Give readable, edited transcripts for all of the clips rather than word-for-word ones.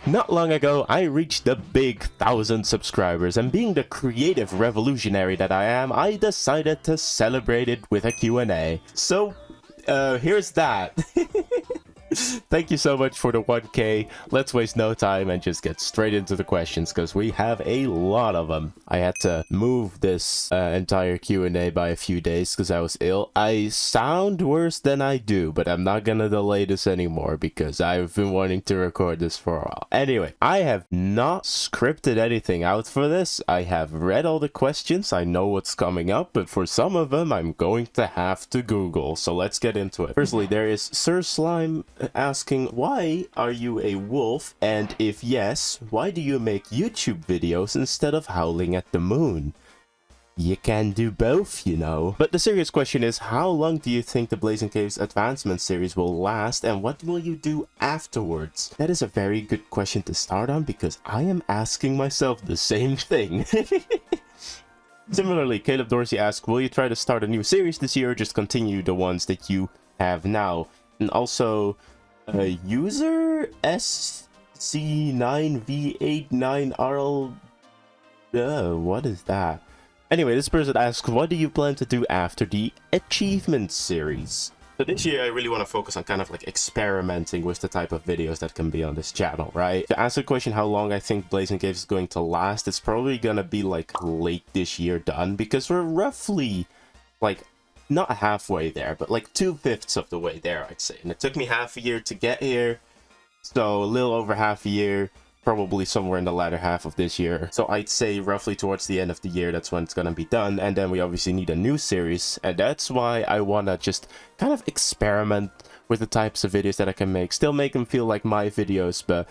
Not long ago, I reached the big 1,000 subscribers, and being the creative revolutionary that I am, I decided to celebrate it with a Q&A. So, here's that. Thank you so much for the 1K. Let's waste no time and just get straight into the questions, because we have a lot of them. I had to move this entire Q&A by a few days because I was ill. I sound worse than I do, but I'm not gonna delay this anymore because I've been wanting to record this for a while. Anyway, I have not scripted anything out for this. I have read all the questions. I know what's coming up, but for some of them, I'm going to have to Google. So let's get into it. Firstly, there is Sir Slime asking, why are you a wolf, and if yes, why do you make YouTube videos instead of howling at the moon? You can do both, you know. But the serious question is, how long do you think the BlazeAndCaves advancement series will last, and what will you do afterwards? That is a very good question to start on, because I am asking myself the same thing. Similarly, Caleb Dorsey asks, will you try to start a new series this year, or just continue the ones that you have now? And also, user SC9V89RL, what is that? Anyway, this person asks, what do you plan to do after the achievement series? So this year, I really want to focus on kind of like experimenting with the type of videos that can be on this channel, right? To answer the question how long I think BlazeAndCaves is going to last, it's probably gonna be like late this year done, because we're roughly like not halfway there, but like 2/5 of the way there, I'd say. And it took me half a year to get here, so a little over half a year, probably somewhere in the latter half of this year. So I'd say roughly towards the end of the year, that's when it's gonna be done. And then we obviously need a new series, and that's why I wanna just kind of experiment with the types of videos that I can make. Still make them feel like my videos, but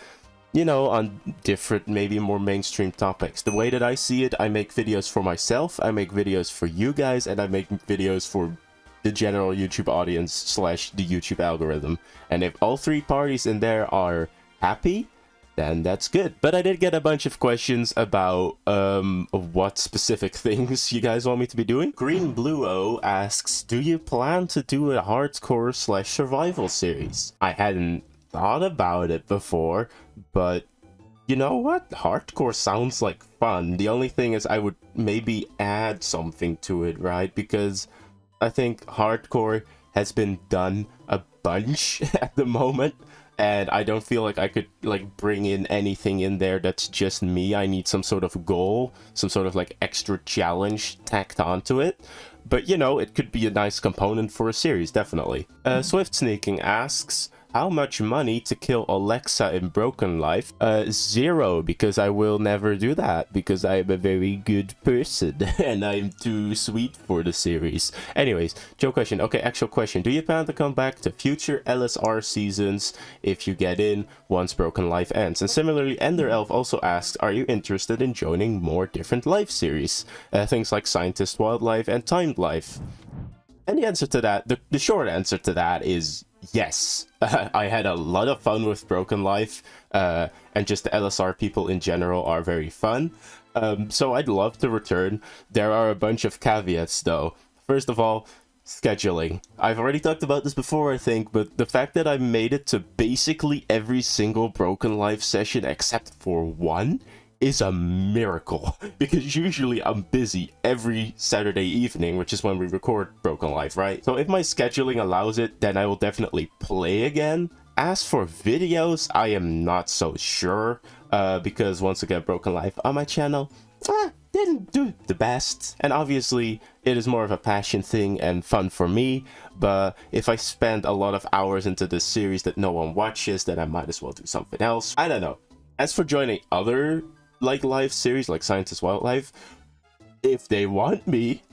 you know, on different, maybe more mainstream topics. The way that I see it, I make videos for myself, I make videos for you guys, and I make videos for the general YouTube audience slash the YouTube algorithm. And if all three parties in there are happy, then that's good. But I did get a bunch of questions about what specific things you guys want me to be doing. Green Blue O asks, do you plan to do a hardcore slash survival series? I hadn't thought about it before, but you know what? Hardcore sounds like fun. The only thing is I would maybe add something to it, right? Because I think hardcore has been done a bunch at the moment, and I don't feel like I could like bring in anything in there that's just me. I need some sort of goal, some sort of like extra challenge tacked onto it. But you know, it could be a nice component for a series, definitely. Swift Sneaking asks, how much money to kill Alexa in Broken Life? 0, because I will never do that, because I'm a very good person and I'm too sweet for the series. Anyways, Joe question. Okay, actual question. Do you plan to come back to future LSR seasons if you get in once Broken Life ends? And similarly, Ender Elf also asks, are you interested in joining more different life series? Things like Scientist Wildlife and Timed Life. And the answer to that, the short answer to that is yes. I had a lot of fun with Broken Life, and just the LSR people in general are very fun. So I'd love to return. There are a bunch of caveats though. First of all, scheduling. I've already talked about this before, I think, but the fact that I made it to basically every single Broken Life session except for one is a miracle, because usually I'm busy every Saturday evening, which is when we record Broken Life, right? So if my scheduling allows it, then I will definitely play again. As for videos, I am not so sure, because once again, Broken Life on my channel didn't do the best, and obviously it is more of a passion thing and fun for me. But if I spend a lot of hours into this series that no one watches, then I might as well do something else. I don't know. As for joining other like live series like Scientist Wildlife, if they want me,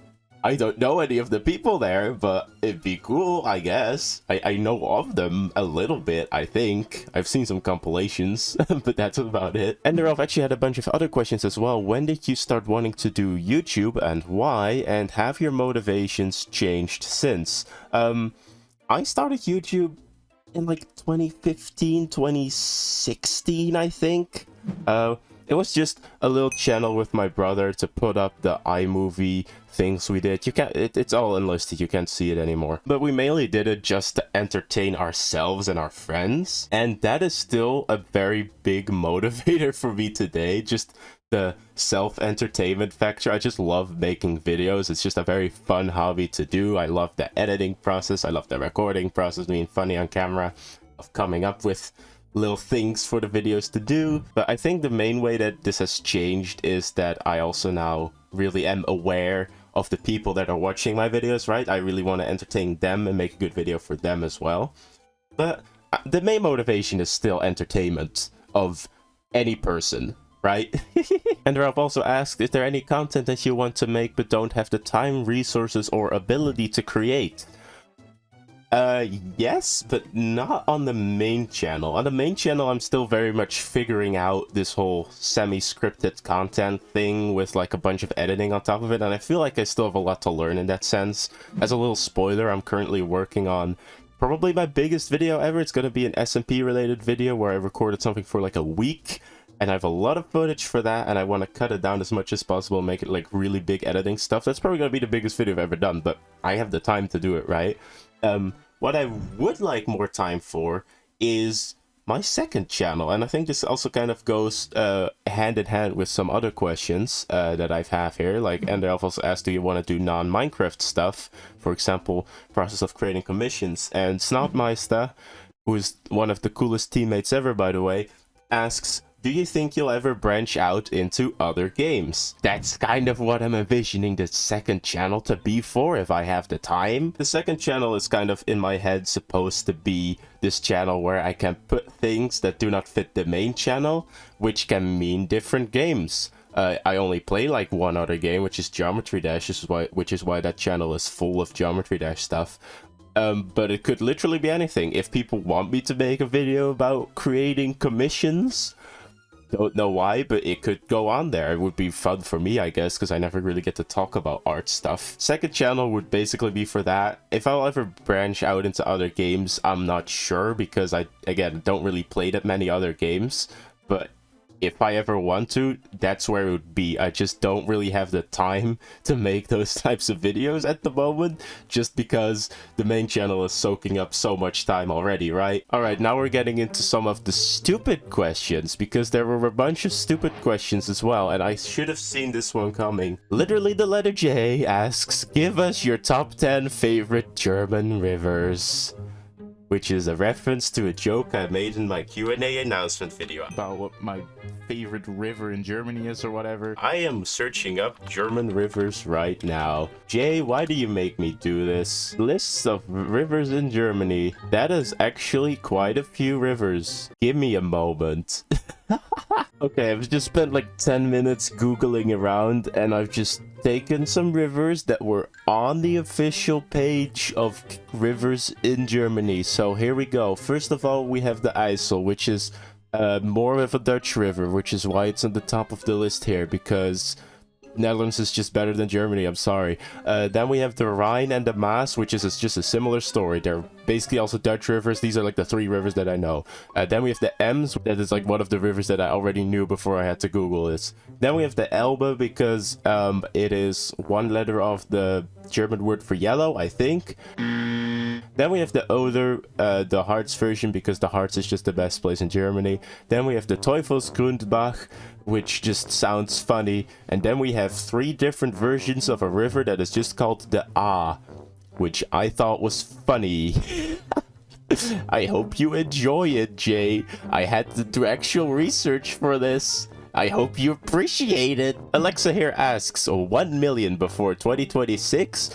I don't know any of the people there, but it'd be cool, I guess. I know of them a little bit, I think. I've seen some compilations, but that's about it. And Nerelf actually had a bunch of other questions as well. When did you start wanting to do YouTube, and why? And have your motivations changed since? I started YouTube in like 2015, 2016, I think. It was just a little channel with my brother to put up the iMovie things we did. You can't, it's all unlisted, you can't see it anymore. But we mainly did it just to entertain ourselves and our friends. And that is still a very big motivator for me today. Just the self-entertainment factor. I just love making videos. It's just a very fun hobby to do. I love the editing process. I love the recording process, being funny on camera, of coming up with little things for the videos to do. But I think the main way that this has changed is that I also now really am aware of the people that are watching my videos, right? I really want to entertain them and make a good video for them as well. But the main motivation is still entertainment of any person, right? And Ralph also asked, is there any content that you want to make but don't have the time, resources, or ability to create? Yes, but not on the main channel. On the main channel, I'm still very much figuring out this whole semi-scripted content thing with like a bunch of editing on top of it, and I feel like I still have a lot to learn in that sense. As a little spoiler, I'm currently working on probably my biggest video ever. It's going to be an SMP related video where I recorded something for like a week, and I have a lot of footage for that, and I want to cut it down as much as possible, make it like really big editing stuff. That's probably going to be the biggest video I've ever done, but I have the time to do it, right? What I would like more time for is my second channel, and I think this also kind of goes hand in hand with some other questions that I have here. Like, and I've also asked, do you want to do non-Minecraft stuff? For example, process of creating commissions. And Snotmeister, who is one of the coolest teammates ever, by the way, asks, do you think you'll ever branch out into other games? That's kind of what I'm envisioning the second channel to be for, if I have the time. The second channel is kind of in my head supposed to be this channel where I can put things that do not fit the main channel, which can mean different games. I only play like one other game, which is Geometry Dash, which is why that channel is full of Geometry Dash stuff. But it could literally be anything. If people want me to make a video about creating commissions, don't know why, but it could go on there. It would be fun for me, I guess, because I never really get to talk about art stuff. Second channel would basically be for that. If I'll ever branch out into other games, I'm not sure, because I, again, don't really play that many other games. But if I ever want to, that's where it would be. I just don't really have the time to make those types of videos at the moment, just because the main channel is soaking up so much time already, right? Alright, now we're getting into some of the stupid questions, because there were a bunch of stupid questions as well, and I should have seen this one coming. Literally, the letter J asks, give us your top 10 favorite German rivers. Which is a reference to a joke I made in my Q&A announcement video about what my favorite river in Germany is or whatever. I am searching up German rivers right now. Jay, why do you make me do this? Lists of rivers in Germany. That is actually quite a few rivers. Give me a moment. Okay, I've just spent like 10 minutes googling around, and I've just taken some rivers that were on the official page of rivers in Germany. So here we go. First of all, we have the IJssel, which is more of a Dutch river, which is why it's on the top of the list here, because Netherlands is just better than Germany, I'm sorry. Then we have the Rhine and the Maas, which is just a similar story. They're basically also Dutch rivers. These are like the three rivers that I know. Then we have the Ems, that is like one of the rivers that I already knew before I had to Google this. Then we have the Elbe, because it is one letter of the German word for yellow, I think. Then we have the Oder, the Harz version, because the Harz is just the best place in Germany. Then we have the Teufelsgrundbach, which just sounds funny. And then we have 3 different versions of a river that is just called the A, which I thought was funny. I hope you enjoy it, Jay. I had to do actual research for this. I hope you appreciate it. Alexa here asks, 1 million before 2026?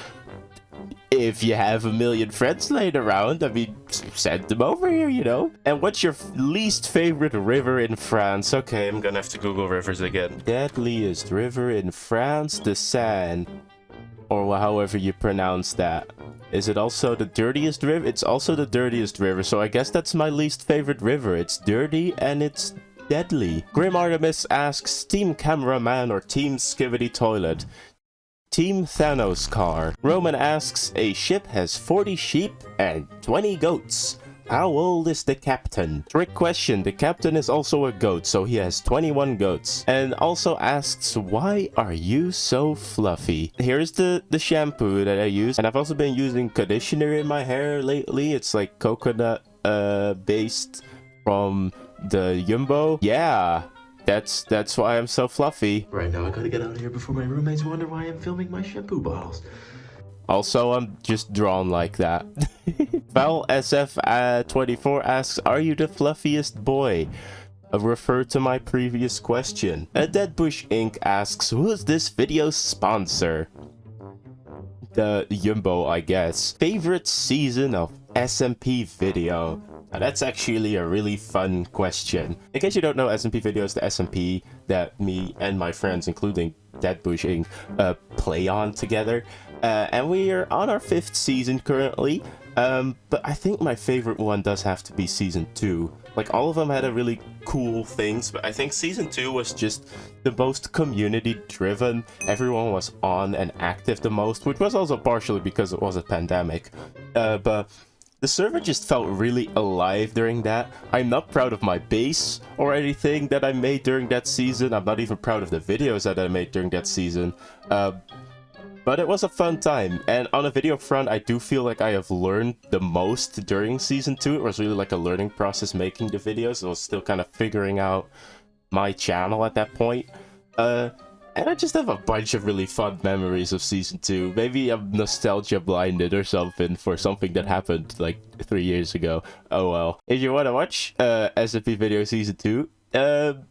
If you have 1 million friends laying around, I mean, send them over here, you know? And what's your least favorite river in France? Okay, I'm gonna have to Google rivers again. Deadliest river in France, the Seine. Or however you pronounce that. Is it also the dirtiest river? It's also the dirtiest river, so I guess that's my least favorite river. It's dirty and it's deadly. Grim Artemis asks, Team Cameraman or Team Skibidi Toilet? Team Thanos car. Roman asks, a ship has 40 sheep and 20 goats. How old is the captain? Trick question. The captain is also a goat, so he has 21 goats. And also asks, why are you so fluffy? Here's the shampoo that I use. And I've also been using conditioner in my hair lately. It's like coconut based from the Jumbo. Yeah, that's why I'm so fluffy. Right now I gotta get out of here before my roommates wonder why I'm filming my shampoo bottles. Also, I'm just drawn like that. Val SF24 asks, are you the fluffiest boy? Refer to my previous question. Deadbush Inc. asks, who is this video's sponsor? The Jumbo, I guess. Favorite season of SMPVideo? Now, that's actually a really fun question. In case you don't know, SMPVideo is the SMP that me and my friends, including Deadbush Inc., play on together. And we are on our 5th season currently. But I think my favorite one does have to be season 2. Like, all of them had a really cool things, but I think season 2 was just the most community driven. Everyone was on and active the most, which was also partially because it was a pandemic. But the server just felt really alive during that. I'm not proud of my base or anything that I made during that season. I'm not even proud of the videos that I made during that season. But it was a fun time, and on a video front, I do feel like I have learned the most during season 2. It was really like a learning process making the videos. I was still kind of figuring out my channel at that point. And I just have a bunch of really fun memories of season 2. Maybe I'm nostalgia blinded or something for something that happened like 3 years ago. Oh well. If you want to watch SMPVideo season 2,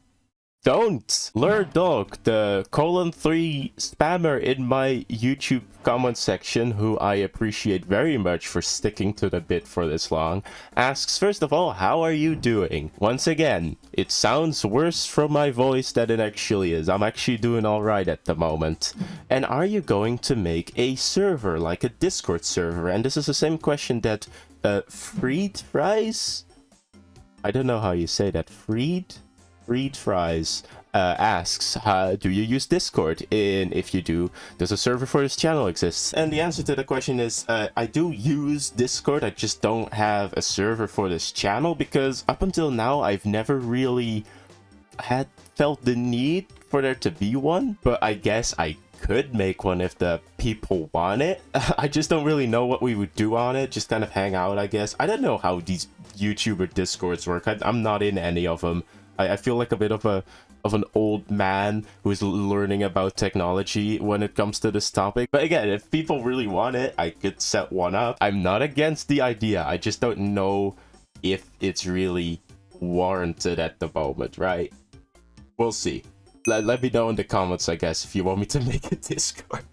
don't! Lure Dog, the :3 spammer in my YouTube comment section, who I appreciate very much for sticking to the bit for this long, asks, first of all, how are you doing? Once again, it sounds worse from my voice than it actually is. I'm actually doing alright at the moment. And are you going to make a server, like a Discord server? And this is the same question that Freed Fries? I don't know how you say that. Freed Fries asks, do you use Discord? And if you do, does a server for this channel exist? And the answer to the question is, I do use Discord, I just don't have a server for this channel, because up until now, I've never really felt the need for there to be one, but I guess I could make one if the people want it. I just don't really know what we would do on it, just kind of hang out, I guess. I don't know how these YouTuber Discords work. I'm not in any of them. I feel like a bit of an old man who's learning about technology when it comes to this topic. But again, if people really want it, I could set one up. I'm not against the idea. I just don't know if it's really warranted at the moment, right? We'll see. Let me know in the comments, I guess, if you want me to make a Discord.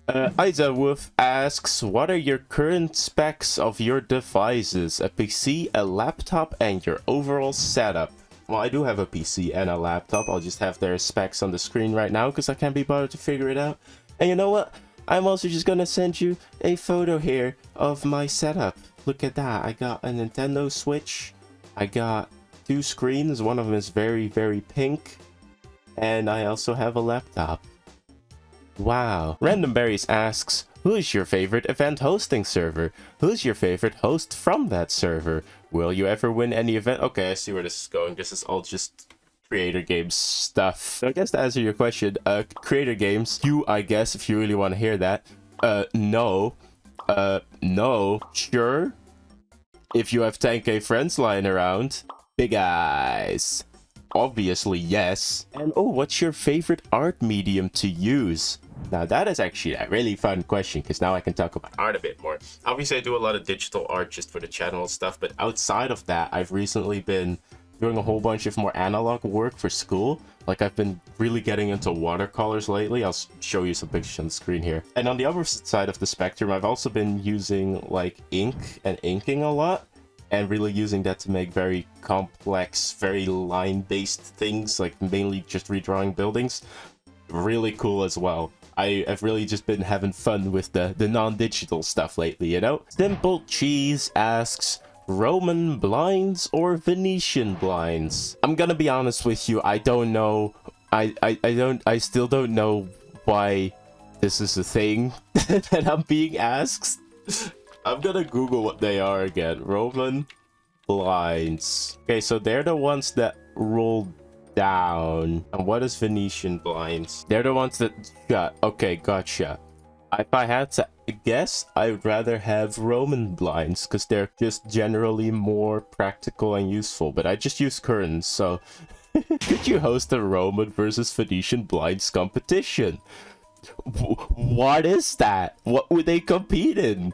Isa Wolf asks, what are your current specs of your devices? A PC, a laptop, and your overall setup? Well, I do have a PC and a laptop. I'll just have their specs on the screen right now because I can't be bothered to figure it out. And you know what? I'm also just gonna send you a photo here of my setup. Look at that. I got a Nintendo Switch. I got 2 screens. One of them is very, very pink. And I also have a laptop. Wow. Random Berries asks, who's your favorite event hosting server? Who's your favorite host from that server? Will you ever win any event? Okay, I see where this is going. This is all just Creator Games stuff. So I guess to answer your question, Creator Games, I guess, if you really want to hear that, no. No. Sure. If you have 10k friends lying around. Big eyes. Obviously, yes. And oh, what's your favorite art medium to use? Now that is actually a really fun question, because now I can talk about art a bit more. Obviously I do a lot of digital art just for the channel and stuff, but outside of that, I've recently been doing a whole bunch of more analog work for school. Like, I've been really getting into watercolors lately. I'll show you some pictures on the screen here. And on the other side of the spectrum, I've also been using like ink and inking a lot, and really using that to make very complex, very line-based things, like mainly just redrawing buildings. Really cool as well. I've really just been having fun with the non-digital stuff lately, you know? Simple Cheese asks, Roman blinds or Venetian blinds? I'm gonna be honest with you, I don't know. I still don't know why this is a thing that I'm being asked. I'm gonna Google what they are again. Roman blinds. Okay, so they're the ones that roll down. And what is Venetian blinds? They're the ones that shut. Okay, gotcha. If I had to guess, I'd rather have Roman blinds because they're just generally more practical and useful. But I just use curtains, so could you host a Roman versus Venetian blinds competition? What is that? What would they compete in?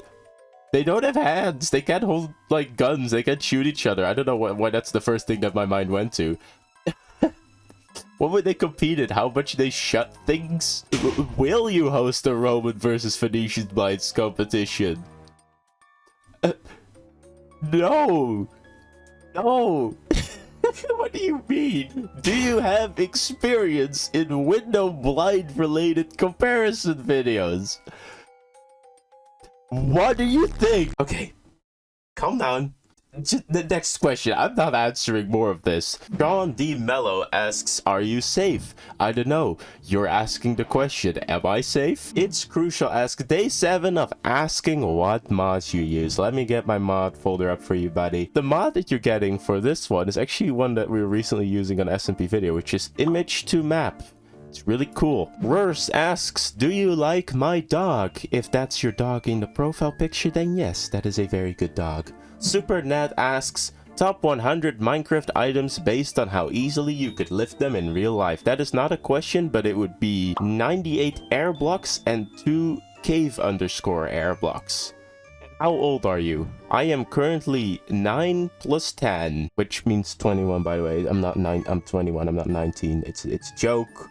They don't have hands. They can't hold like guns. They can't shoot each other. I don't know why that's the first thing that my mind went to. What would they compete in? How much they shut things? Will you host a Roman versus Venetian blinds competition? No. No. What do you mean? Do you have experience in window blind related comparison videos? What do you think? Okay, calm down. Just the next question. I'm not answering more of this. John D. Mello asks, are you safe? I don't know. You're asking the question. Am I safe? It's Crucial asks, day 7 of asking what mods you use. Let me get my mod folder up for you, buddy. The mod that you're getting for this one is actually one that we were recently using on SMPVideo, which is image to map. It's really cool. Rurs asks, do you like my dog? If that's your dog in the profile picture, then yes, that is a very good dog. SuperNet asks, top 100 Minecraft items based on how easily you could lift them in real life. That is not a question, but it would be 98 air blocks and 2 cave_air blocks. How old are you? I am currently 9 plus 10, which means 21, by the way. I'm not 9, I'm 21, I'm not 19. It's a joke.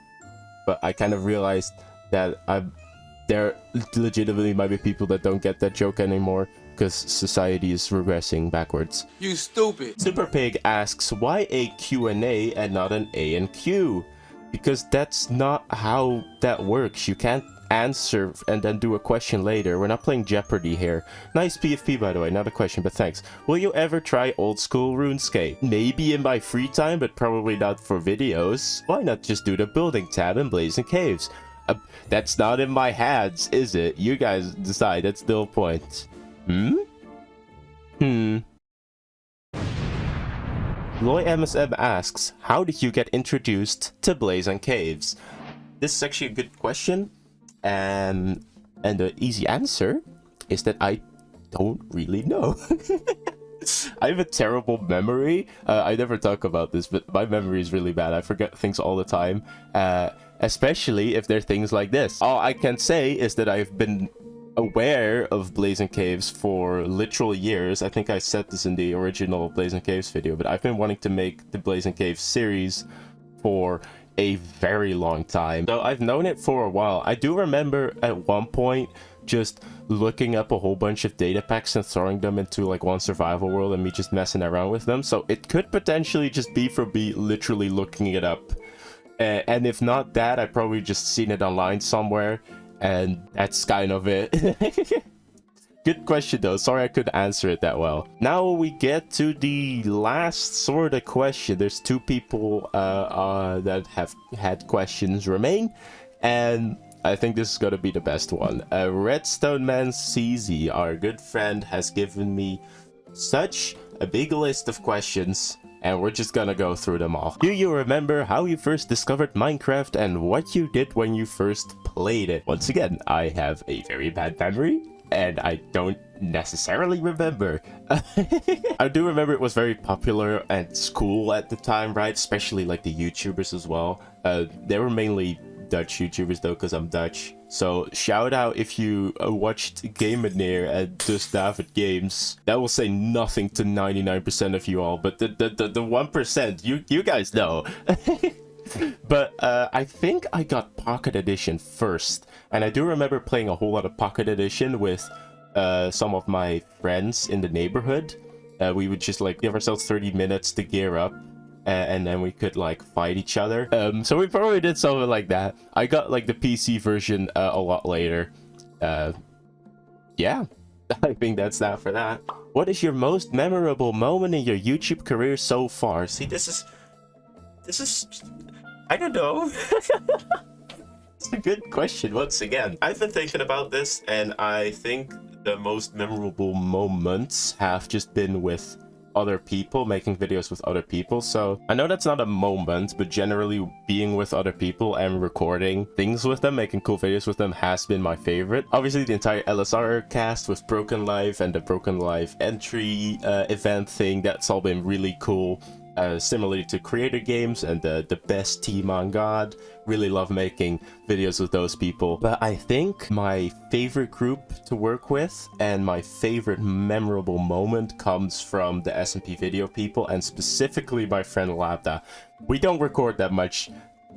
But I kind of realized that there legitimately might be people that don't get that joke anymore because society is regressing backwards. You stupid. Super Pig asks, why a Q&A and not an A and Q? Because that's not how that works. You can't answer and then do a question later. We're not playing Jeopardy here. Nice PFP, by the way, not a question, but thanks. Will you ever try old school RuneScape? Maybe in my free time, but probably not for videos. Why not just do the building tab in BlazeAndCaves? That's not in my hands, is it? You guys decide. That's the whole point. Loy MSM asks, how did you get introduced to BlazeAndCaves? This is actually a good question. And the easy answer is that I don't really know. I have a terrible memory. I never talk about this, but my memory is really bad. I forget things all the time, especially if they're things like this. All I can say is that I've been aware of BlazeAndCaves for literal years. I think I said this in the original BlazeAndCaves video, but I've been wanting to make the BlazeAndCaves series for a very long time. So I've known it for a while. I do remember at one point just looking up a whole bunch of data packs and throwing them into like one survival world and me just messing around with them. So it could potentially just be from me literally looking it up. And if not that, I probably just seen it online somewhere. And that's kind of it. Good question though. Sorry I couldn't answer it that well. Now we get to the last sort of question. There's 2 people that have had questions remain. And I think this is going to be the best one. Redstone Man CZ, our good friend, has given me such a big list of questions. And we're just gonna go through them all. Do you remember how you first discovered Minecraft and what you did when you first played it? Once again, I have a very bad memory and I don't necessarily remember. I do remember it was very popular at school at the time, right? Especially like the YouTubers as well. They were mainly Dutch YouTubers though, because I'm Dutch. So shout out if you watched Cameraman and Just David Games. That will say nothing to 99% of you all, but the 1%, you guys know. But I think I got Pocket Edition first, and I do remember playing a whole lot of Pocket Edition with some of my friends in the neighborhood. We would just like give ourselves 30 minutes to gear up. And then we could like fight each other. So we probably did something like that. I got like the PC version a lot later. Yeah, I think that's that for that. What is your most memorable moment in your YouTube career so far? See, this is I don't know. It's a good question once again. I've been thinking about this, and I think the most memorable moments have just been with other people, making videos with other people. So I know that's not a moment, but generally being with other people and recording things with them, making cool videos with them has been my favorite. Obviously the entire LSR cast with Broken Life and the Broken Life entry event thing, that's all been really cool. Similarly to Creator Games and the best team on God. Really love making videos with those people. But I think my favorite group to work with and my favorite memorable moment comes from the SMPVideo people, and specifically my friend Labda. We don't record that much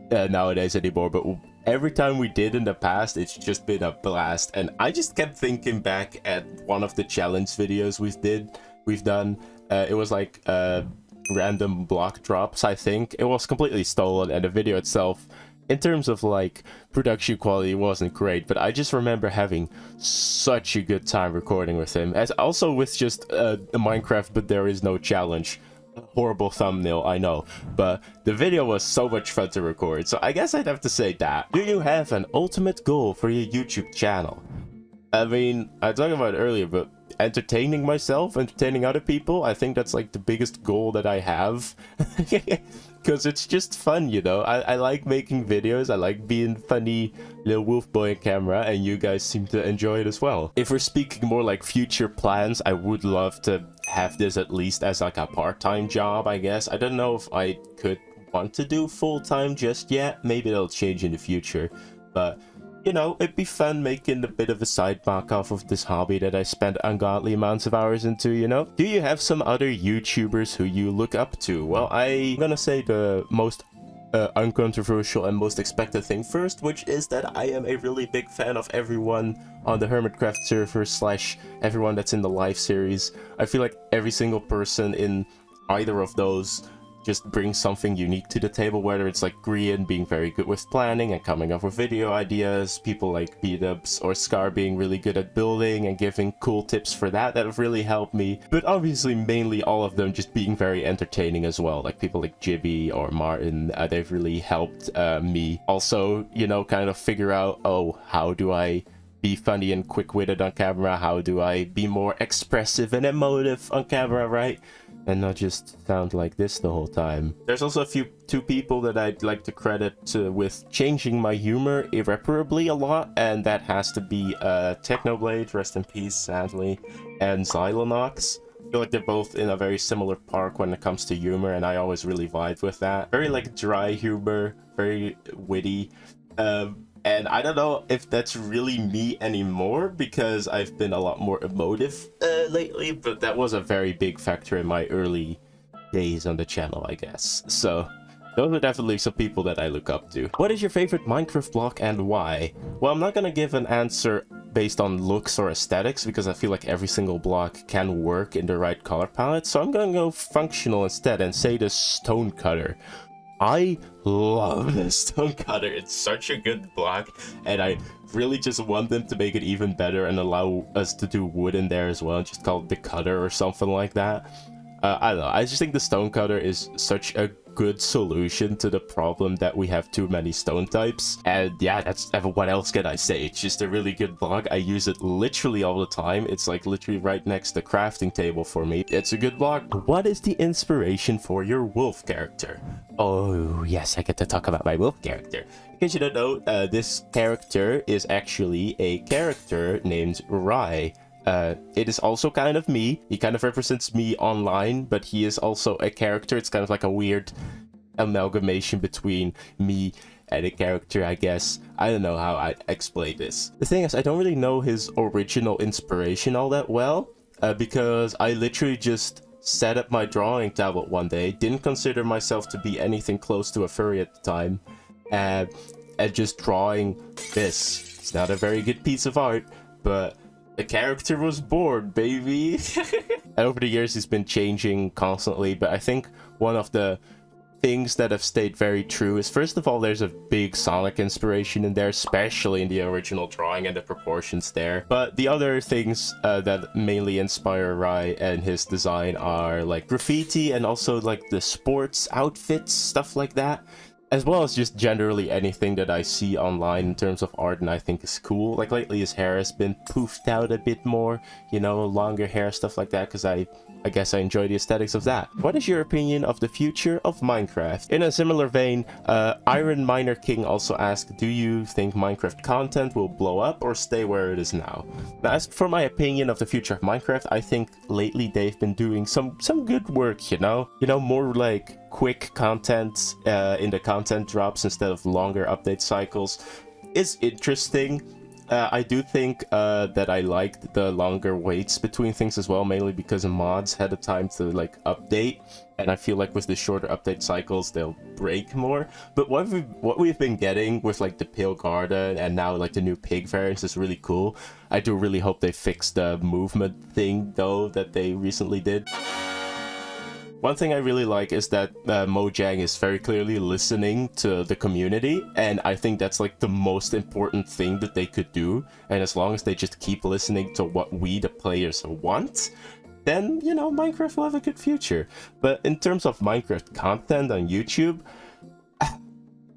nowadays anymore, but every time we did in the past, it's just been a blast. And I just kept thinking back at one of the challenge videos we've done. It was like random block drops, I think. It was completely stolen, and the video itself, in terms of like production quality, wasn't great, but I just remember having such a good time recording with him. As also with just a Minecraft but there is no challenge. Horrible thumbnail, I know, but the video was so much fun to record, so I guess I'd have to say that. Do you have an ultimate goal for your YouTube channel? I mean, I talked about it earlier, but entertaining myself, entertaining other people, I think that's like the biggest goal that I have. Because it's just fun, you know. I like making videos, I like being funny little wolf boy on camera, and you guys seem to enjoy it as well. If we're speaking more like future plans, I would love to have this at least as like a part-time job, I guess. I don't know if I could want to do full-time just yet. Maybe that'll change in the future, but you know, it'd be fun making a bit of a side back off of this hobby that I spent ungodly amounts of hours into, you know? Do you have some other YouTubers who you look up to? Well, I'm gonna say the most uncontroversial and most expected thing first, which is that I am a really big fan of everyone on the Hermitcraft server / everyone that's in the live series. I feel like every single person in either of those just brings something unique to the table, whether it's like Grian being very good with planning and coming up with video ideas, people like B-Dubs or Scar being really good at building and giving cool tips for that have really helped me, but obviously mainly all of them just being very entertaining as well, like people like Jibby or Martin. They've really helped me also, you know, kind of figure out, oh, how do I be funny and quick-witted on camera, how do I be more expressive and emotive on camera, right? And not just sound like this the whole time. There's also two people that I'd like to credit with changing my humor irreparably a lot, and that has to be Technoblade, rest in peace, sadly, and Xylonox. I feel like they're both in a very similar park when it comes to humor, and I always really vibe with that. Very like dry humor, very witty. And I don't know if that's really me anymore, because I've been a lot more emotive lately, but that was a very big factor in my early days on the channel, I guess. So those are definitely some people that I look up to. What is your favorite Minecraft block and why? Well, I'm not gonna give an answer based on looks or aesthetics, because I feel like every single block can work in the right color palette, so I'm gonna go functional instead and say the Stone Cutter. I love this Stone Cutter. It's such a good block, and I really just want them to make it even better and allow us to do wood in there as well, just call it the Cutter or something like that. I don't know, I just think the Stone Cutter is such a good solution to the problem that we have too many stone types. And yeah, that's what else can I say? It's just a really good block. I use it literally all the time. It's like literally right next to the crafting table for me. It's a good block. What is the inspiration for your wolf character? Oh yes, I get to talk about my wolf character. In case you don't know, this character is actually a character named Rai. It is also kind of me. He kind of represents me online, but he is also a character. It's kind of like a weird amalgamation between me and a character, I guess. I don't know how I explain this. The thing is, I don't really know his original inspiration all that well, because I literally just set up my drawing tablet one day, didn't consider myself to be anything close to a furry at the time, and just drawing this. It's not a very good piece of art, but the character was born, baby. And over the years, he's been changing constantly, but I think one of the things that have stayed very true is, first of all, there's a big Sonic inspiration in there, especially in the original drawing and the proportions there. But the other things that mainly inspire Rai and his design are like graffiti and also like the sports outfits, stuff like that. as well as just generally anything that I see online in terms of art and I think is cool. Like lately his hair has been poofed out a bit more, you know, longer hair, stuff like that, because I guess I enjoy the aesthetics of that. What is your opinion of the future of Minecraft? In a similar vein, Iron Miner King also asked, do you think Minecraft content will blow up or stay where it is now? Now, as for my opinion of the future of Minecraft, I think lately they've been doing some good work, you know? More like quick content in the content drops instead of longer update cycles is interesting. I do think that I liked the longer waits between things as well, mainly because mods had the time to like update, and I feel like with the shorter update cycles they'll break more. But what we've been getting with like the Pale Garden and now like the new pig variants is really cool. I do really hope they fix the movement thing though that they recently did. One thing I really like is that Mojang is very clearly listening to the community, and I think that's like the most important thing that they could do. And as long as they just keep listening to what we, the players, want, then, you know, Minecraft will have a good future. But in terms of Minecraft content on YouTube,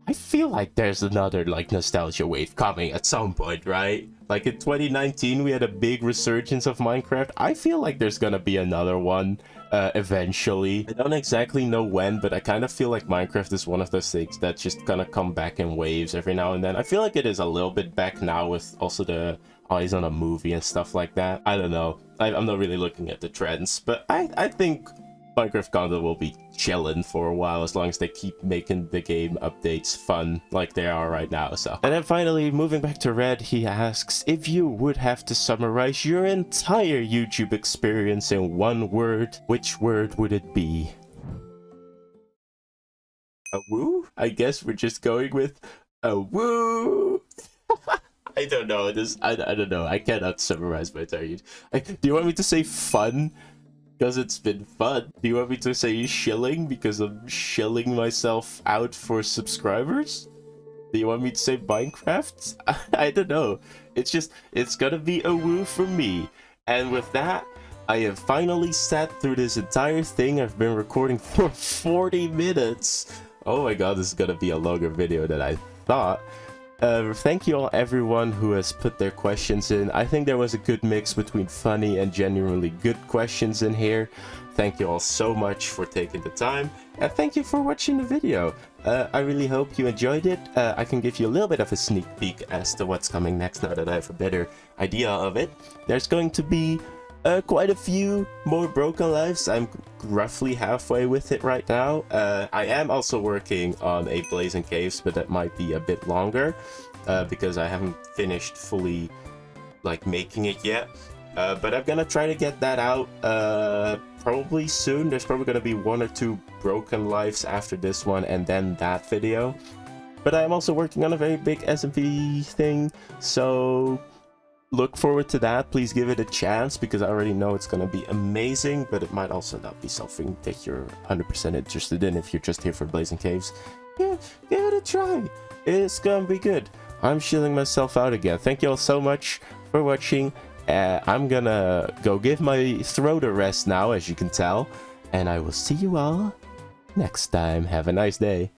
I feel like there's another like nostalgia wave coming at some point, right? Like in 2019 we had a big resurgence of Minecraft. I feel like there's gonna be another one eventually. I don't exactly know when, but I kind of feel like Minecraft is one of those things that's just gonna come back in waves every now and then. I feel like it is a little bit back now with also the eyes on a movie and stuff like that. I don't know. I'm not really looking at the trends, but I think Minecraft content will be chilling for a while as long as they keep making the game updates fun like they are right now. So, and then finally, moving back to Red, he asks, if you would have to summarize your entire YouTube experience in one word, which word would it be? A woo? I guess we're just going with a woo. I don't know. I don't know. I cannot summarize my entire YouTube. Do you want me to say fun? Because it's been fun. Do you want me to say shilling because I'm shilling myself out for subscribers? Do you want me to say Minecraft? I don't know. It's gonna be a woo from me. And with that, I have finally sat through this entire thing. I've been recording for 40 minutes. Oh my god, this is gonna be a longer video than I thought. Thank you all everyone who has put their questions in. I think there was a good mix between funny and genuinely good questions in here. Thank you all so much for taking the time, and thank you for watching the video. I really hope you enjoyed it. I can give you a little bit of a sneak peek as to what's coming next now that I have a better idea of it. There's going to be quite a few more Broken Lives. I'm roughly halfway with it right now. I am also working on a BlazeAndCaves, but that might be a bit longer because I haven't finished fully like making it yet. But I'm gonna try to get that out probably soon. There's probably gonna be 1 or 2 Broken Lives after this one and then that video. But I'm also working on a very big SMP thing, so look forward to that. Please give it a chance because I already know it's gonna be amazing, but it might also not be something that you're 100% interested in if you're just here for BlazeAndCaves. Yeah, give it a try. It's gonna be good. I'm shilling myself out again. Thank you all so much for watching. I'm gonna go give my throat a rest now, as you can tell, and I will see you all next time. Have a nice day.